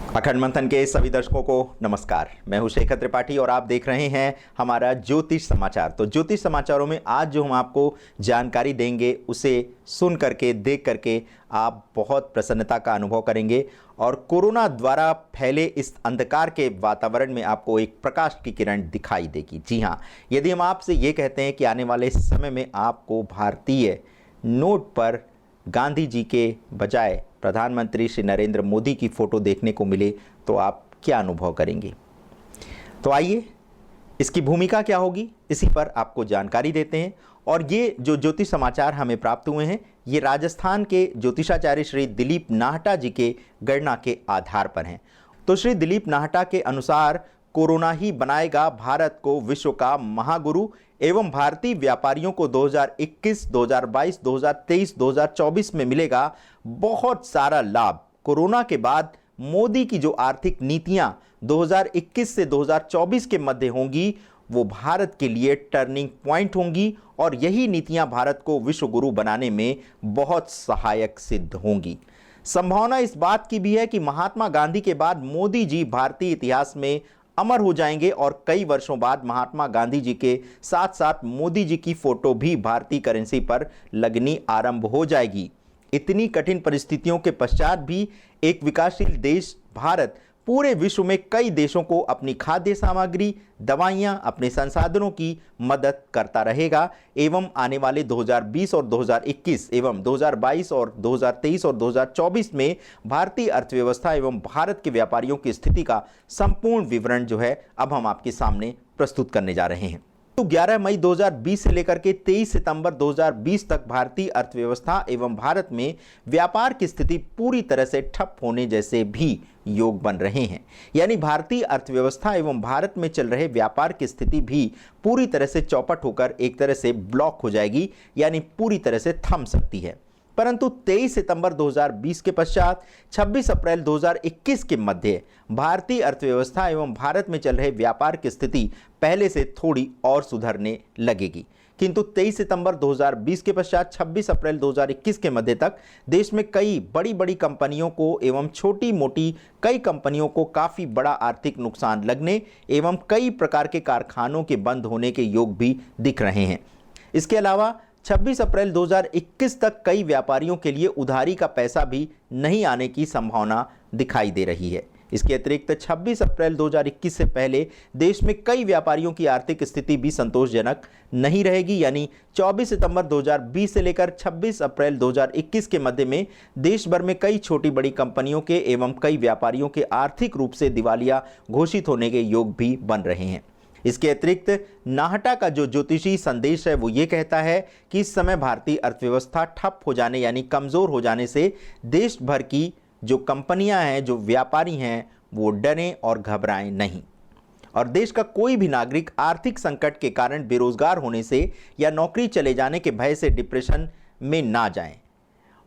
अखंड मंथन के सभी दर्शकों को नमस्कार। मैं हूं शेखर त्रिपाठी और आप देख रहे हैं हमारा ज्योतिष समाचार। तो ज्योतिष समाचारों में आज जो हम आपको जानकारी देंगे उसे सुन करके देख करके आप बहुत प्रसन्नता का अनुभव करेंगे और कोरोना द्वारा फैले इस अंधकार के वातावरण में आपको एक प्रकाश की किरण दिखाई देगी। जी हाँ, यदि हम आपसे ये कहते हैं कि आने वाले समय में आपको भारतीय नोट पर गांधी जी के बजाय प्रधानमंत्री श्री नरेंद्र मोदी की फोटो देखने को मिले तो आप क्या अनुभव करेंगे? तो आइए, इसकी भूमिका क्या होगी इसी पर आपको जानकारी देते हैं। और ये जो ज्योतिष समाचार हमें प्राप्त हुए हैं ये राजस्थान के ज्योतिषाचार्य श्री दिलीप नाहटा जी के गणना के आधार पर हैं। तो श्री दिलीप नाहटा के अनुसार कोरोना ही बनाएगा भारत को विश्व का महागुरु एवं भारतीय व्यापारियों को 2021, 2022, 2023, 2024 में मिलेगा बहुत सारा लाभ। कोरोना के बाद मोदी की जो आर्थिक नीतियां 2021 से 2024 के मध्य होंगी वो भारत के लिए टर्निंग पॉइंट होंगी और यही नीतियां भारत को विश्व गुरु बनाने में बहुत सहायक सिद्ध होंगी। संभावना इस बात की भी है कि महात्मा गांधी के बाद मोदी जी भारतीय इतिहास में अमर हो जाएंगे और कई वर्षों बाद महात्मा गांधी जी के साथ साथ मोदी जी की फोटो भी भारतीय करेंसी पर लगनी आरंभ हो जाएगी। इतनी कठिन परिस्थितियों के पश्चात भी एक विकासशील देश भारत पूरे विश्व में कई देशों को अपनी खाद्य सामग्री, दवाइयां, अपने संसाधनों की मदद करता रहेगा एवं आने वाले 2020 और 2021 एवं 2022 और 2023 और 2024 में भारतीय अर्थव्यवस्था एवं भारत के व्यापारियों की स्थिति का संपूर्ण विवरण जो है अब हम आपके सामने प्रस्तुत करने जा रहे हैं। तो 11 मई 2020 से लेकर के 23 सितंबर 2020 तक भारतीय अर्थव्यवस्था एवं भारत में व्यापार की स्थिति पूरी तरह से ठप होने जैसे भी योग बन रहे हैं। यानी भारतीय अर्थव्यवस्था एवं भारत में चल रहे व्यापार की स्थिति भी पूरी तरह से चौपट होकर एक तरह से ब्लॉक हो जाएगी, यानी पूरी तरह से थम सकती है। परंतु 23 सितंबर 2020 के पश्चात 26 अप्रैल 2021 के मध्य भारतीय अर्थव्यवस्था एवं भारत में चल रहे व्यापार की स्थिति पहले से थोड़ी और सुधरने लगेगी। किंतु 23 सितंबर 2020 के पश्चात 26 अप्रैल 2021 के मध्य तक देश में कई बड़ी बड़ी कंपनियों को एवं छोटी मोटी कई कंपनियों को काफ़ी बड़ा आर्थिक नुकसान लगने एवं कई प्रकार के कारखानों के बंद होने के योग भी दिख रहे हैं। इसके अलावा 26 अप्रैल 2021 तक कई व्यापारियों के लिए उधारी का पैसा भी नहीं आने की संभावना दिखाई दे रही है। इसके अतिरिक्त 26 अप्रैल 2021 से पहले देश में कई व्यापारियों की आर्थिक स्थिति भी संतोषजनक नहीं रहेगी। यानी 24 सितंबर 2020 से लेकर 26 अप्रैल 2021 के मध्य में देश भर में कई छोटी बड़ी कंपनियों के एवं कई व्यापारियों के आर्थिक रूप से दिवालिया घोषित होने के योग भी बन रहे हैं। इसके अतिरिक्त नाहटा का जो ज्योतिषी संदेश है वो ये कहता है कि इस समय भारतीय अर्थव्यवस्था ठप हो जाने यानी कमज़ोर हो जाने से देश भर की जो कंपनियां हैं, जो व्यापारी हैं, वो डरें और घबराएं नहीं और देश का कोई भी नागरिक आर्थिक संकट के कारण बेरोजगार होने से या नौकरी चले जाने के भय से डिप्रेशन में ना जाएं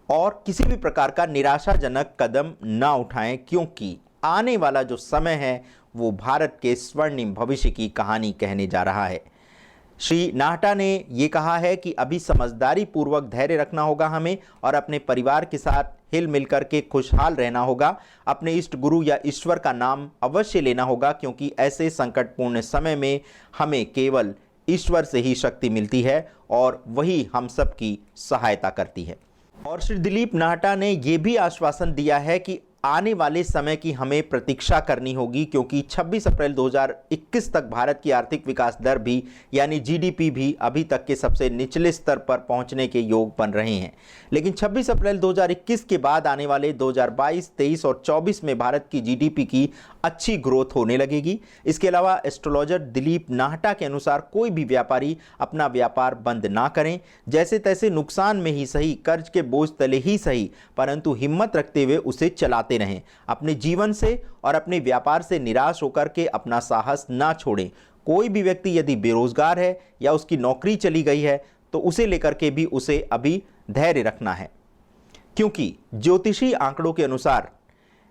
और किसी भी प्रकार का निराशाजनक कदम ना उठाएं, क्योंकि आने वाला जो समय है वो भारत के स्वर्णिम भविष्य की कहानी कहने जा रहा है। श्री नाहटा ने ये कहा है कि अभी समझदारी पूर्वक धैर्य रखना होगा हमें और अपने परिवार के साथ हिल मिलकर के खुशहाल रहना होगा। अपने इष्ट गुरु या ईश्वर का नाम अवश्य लेना होगा, क्योंकि ऐसे संकटपूर्ण समय में हमें केवल ईश्वर से ही शक्ति मिलती है और वही हम सब की सहायता करती है। और श्री दिलीप नाहटा ने यह भी आश्वासन दिया है कि आने वाले समय की हमें प्रतीक्षा करनी होगी, क्योंकि 26 अप्रैल 2021 तक भारत की आर्थिक विकास दर भी यानी जीडीपी भी अभी तक के सबसे निचले स्तर पर पहुंचने के योग बन रहे हैं। लेकिन 26 अप्रैल 2021 के बाद आने वाले 2022, 23 और 24 में भारत की जीडीपी की अच्छी ग्रोथ होने लगेगी। इसके अलावा एस्ट्रोलॉजर दिलीप नाहटा के अनुसार कोई भी व्यापारी अपना व्यापार बंद ना करें, जैसे तैसे नुकसान में ही सही, कर्ज के बोझ तले ही सही, परंतु हिम्मत रखते हुए उसे चलाते रहें। अपने जीवन से और अपने व्यापार से निराश होकर के अपना साहस ना छोड़ें। कोई भी व्यक्ति यदि बेरोजगार है या उसकी नौकरी चली गई है तो उसे लेकर के भी उसे अभी धैर्य रखना है, क्योंकि ज्योतिषी आंकड़ों के अनुसार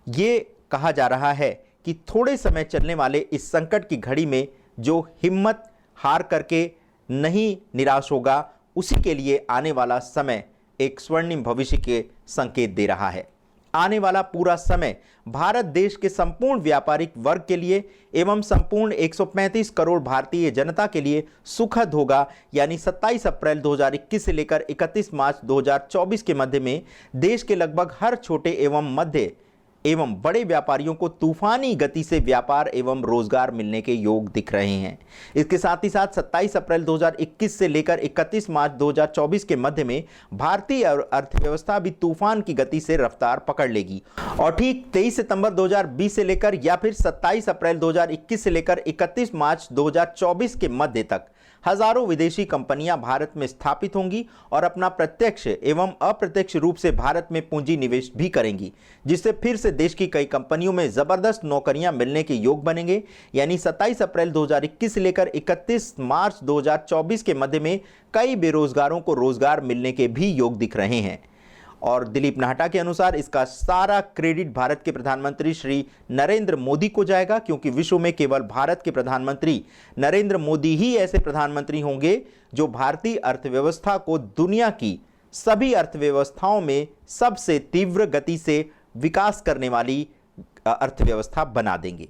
ये कहा जा रहा है कि थोड़े समय चलने वाले इस संकट की घड़ी में जो हिम्मत हार करके नहीं निराश होगा उसी के लिए आने वाला समय एक स्वर्णिम भविष्य के संकेत दे रहा है। आने वाला पूरा समय भारत देश के संपूर्ण व्यापारिक वर्ग के लिए एवं संपूर्ण 135 करोड़ भारतीय जनता के लिए सुखद होगा। यानी 27 अप्रैल 2021 से लेकर 31 मार्च 2024 के मध्य में देश के लगभग हर छोटे एवं मध्य एवं बड़े व्यापारियों को तूफानी गति से व्यापार एवं रोजगार मिलने के योग दिख रहे हैं। इसके साथ ही साथ 27 अप्रैल 2021 से लेकर 31 मार्च 2024 के मध्य में भारतीय अर्थव्यवस्था भी तूफान की गति से रफ्तार पकड़ लेगी और ठीक 23 सितंबर 2020 से लेकर या फिर 27 अप्रैल 2021 से लेकर 31 मार्च 2024 के मध्य तक हजारों विदेशी कंपनियां भारत में स्थापित होंगी और अपना प्रत्यक्ष एवं अप्रत्यक्ष रूप से भारत में पूंजी निवेश भी करेंगी, जिससे फिर से देश की कई कंपनियों में जबरदस्त नौकरियां मिलने के योग बनेंगे। यानी 27 अप्रैल 2021 से लेकर 31 मार्च 2024 के मध्य में कई बेरोजगारों को रोजगार मिलने के भी योग दिख रहे हैं। और दिलीप नाहटा के अनुसार इसका सारा क्रेडिट भारत के प्रधानमंत्री श्री नरेंद्र मोदी को जाएगा, क्योंकि विश्व में केवल भारत के प्रधानमंत्री नरेंद्र मोदी ही ऐसे प्रधानमंत्री होंगे जो भारतीय अर्थव्यवस्था को दुनिया की सभी अर्थव्यवस्थाओं में सबसे तीव्र गति से विकास करने वाली अर्थव्यवस्था बना देंगे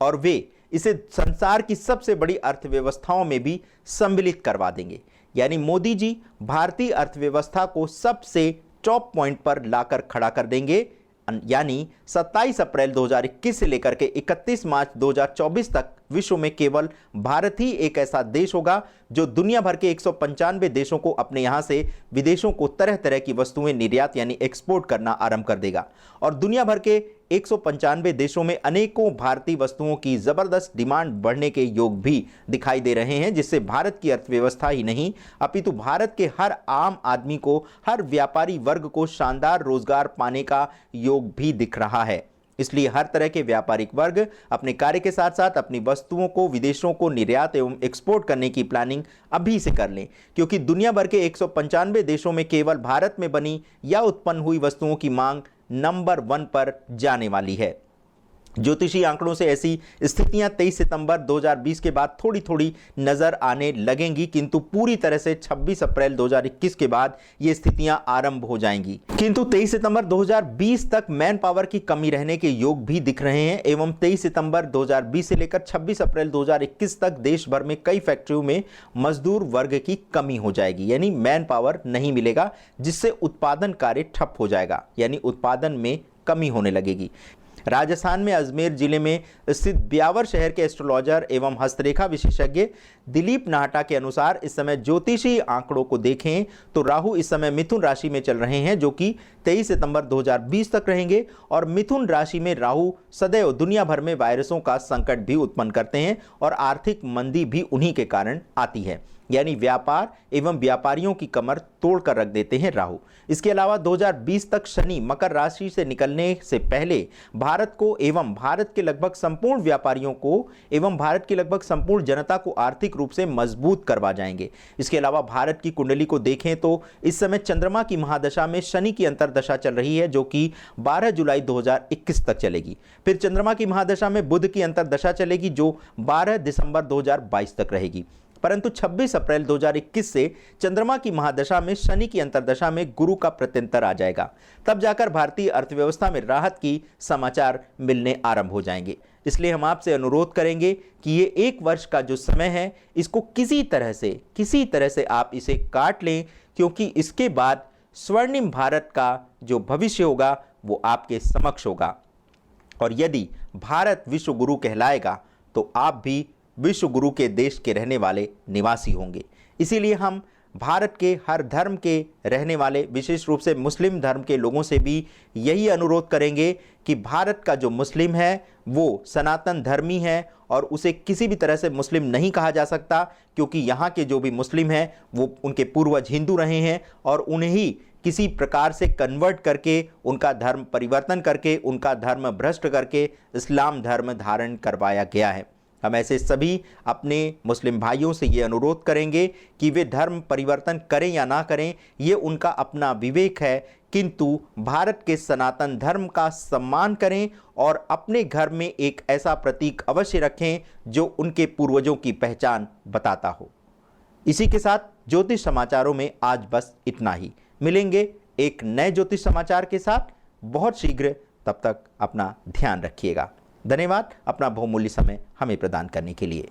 और वे इसे संसार की सबसे बड़ी अर्थव्यवस्थाओं में भी सम्मिलित करवा देंगे। यानी मोदी जी भारतीय अर्थव्यवस्था को सबसे टॉप पॉइंट पर लाकर खड़ा कर देंगे। यानी 27 अप्रैल 2021 से लेकर के 31 मार्च 2024 तक विश्व में केवल भारत ही एक ऐसा देश होगा जो दुनिया भर के 195 देशों को अपने यहां से विदेशों को तरह तरह की वस्तुएं निर्यात यानी एक्सपोर्ट करना आरंभ कर देगा और दुनिया भर के 195 देशों में अनेकों भारतीय वस्तुओं की जबरदस्त डिमांड बढ़ने के योग भी दिखाई दे रहे हैं, जिससे भारत की अर्थव्यवस्था ही नहीं अपितु भारत के हर आम आदमी को, हर व्यापारी वर्ग को शानदार रोजगार पाने का योग भी दिख रहा है। इसलिए हर तरह के व्यापारिक वर्ग अपने कार्य के साथ साथ अपनी वस्तुओं को विदेशों को निर्यात एवं एक्सपोर्ट करने की प्लानिंग अभी से कर लें, क्योंकि दुनिया भर के 195 देशों में केवल भारत में बनी या उत्पन्न हुई वस्तुओं की मांग नंबर 1 पर जाने वाली है। ज्योतिषी आंकड़ों से ऐसी स्थितियां 23 सितंबर 2020 के बाद थोड़ी थोड़ी नजर आने लगेंगी, किंतु पूरी तरह से 26 अप्रैल 2021 के बाद ये स्थितियां आरंभ हो जाएंगी। किंतु 23 सितंबर 2020 तक मैन पावर की कमी रहने के योग भी दिख रहे हैं एवं 23 सितंबर 2020 से लेकर 26 अप्रैल 2021 तक देश भर में कई फैक्ट्रियों में मजदूर वर्ग की कमी हो जाएगी, यानी मैन पावर नहीं मिलेगा, जिससे उत्पादन कार्य ठप हो जाएगा, यानी उत्पादन में कमी होने लगेगी। राजस्थान में अजमेर जिले में स्थित ब्यावर शहर के एस्ट्रोलॉजर एवं हस्तरेखा विशेषज्ञ दिलीप नाहटा के अनुसार इस समय ज्योतिषी आंकड़ों को देखें तो राहु इस समय मिथुन राशि में चल रहे हैं, जो कि 23 सितंबर 2020 तक रहेंगे और मिथुन राशि में राहु सदैव दुनिया भर में वायरसों का संकट भी उत्पन्न करते हैं और आर्थिक मंदी भी उन्हीं के कारण आती है, यानी व्यापार एवं व्यापारियों की कमर तोड़कर रख देते हैं राहु। इसके अलावा 2020 तक शनि मकर राशि से निकलने से पहले भारत को एवं भारत के लगभग संपूर्ण व्यापारियों को एवं भारत की लगभग संपूर्ण जनता को आर्थिक रूप से मजबूत करवा जाएंगे। इसके अलावा भारत की कुंडली को देखें तो इस समय चंद्रमा की महादशा में शनि की अंतरदशा चल रही है, जो कि 12 जुलाई 2021 तक चलेगी। फिर चंद्रमा की महादशा में बुध की अंतरदशा चलेगी, जो 12 दिसंबर 2022 तक रहेगी। परंतु 26 अप्रैल 2021 से चंद्रमा की महादशा में शनि की अंतरदशा में गुरु का प्रत्यंतर आ जाएगा, तब जाकर भारतीय अर्थव्यवस्था में राहत की समाचार मिलने आरंभ हो जाएंगे। इसलिए हम आपसे अनुरोध करेंगे कि ये एक वर्ष का जो समय है इसको किसी तरह से आप इसे काट लें, क्योंकि इसके बाद स्वर्णिम भारत का जो भविष्य होगा वो आपके समक्ष होगा। और यदि भारत विश्व गुरु कहलाएगा तो आप भी विश्व गुरु के देश के रहने वाले निवासी होंगे। इसीलिए हम भारत के हर धर्म के रहने वाले, विशेष रूप से मुस्लिम धर्म के लोगों से भी यही अनुरोध करेंगे कि भारत का जो मुस्लिम है वो सनातन धर्मी है और उसे किसी भी तरह से मुस्लिम नहीं कहा जा सकता, क्योंकि यहाँ के जो भी मुस्लिम हैं वो उनके पूर्वज हिंदू रहे हैं और उन्हें ही किसी प्रकार से कन्वर्ट करके, उनका धर्म परिवर्तन करके, उनका धर्म भ्रष्ट करके इस्लाम धर्म धारण करवाया गया है। हम ऐसे सभी अपने मुस्लिम भाइयों से ये अनुरोध करेंगे कि वे धर्म परिवर्तन करें या ना करें, ये उनका अपना विवेक है, किंतु भारत के सनातन धर्म का सम्मान करें और अपने घर में एक ऐसा प्रतीक अवश्य रखें जो उनके पूर्वजों की पहचान बताता हो। इसी के साथ ज्योतिष समाचारों में आज बस इतना ही। मिलेंगे एक नए ज्योतिष समाचार के साथ। बहुत शीघ्र। तब तक अपना ध्यान रखिएगा। धन्यवाद अपना बहुमूल्य समय हमें प्रदान करने के लिए।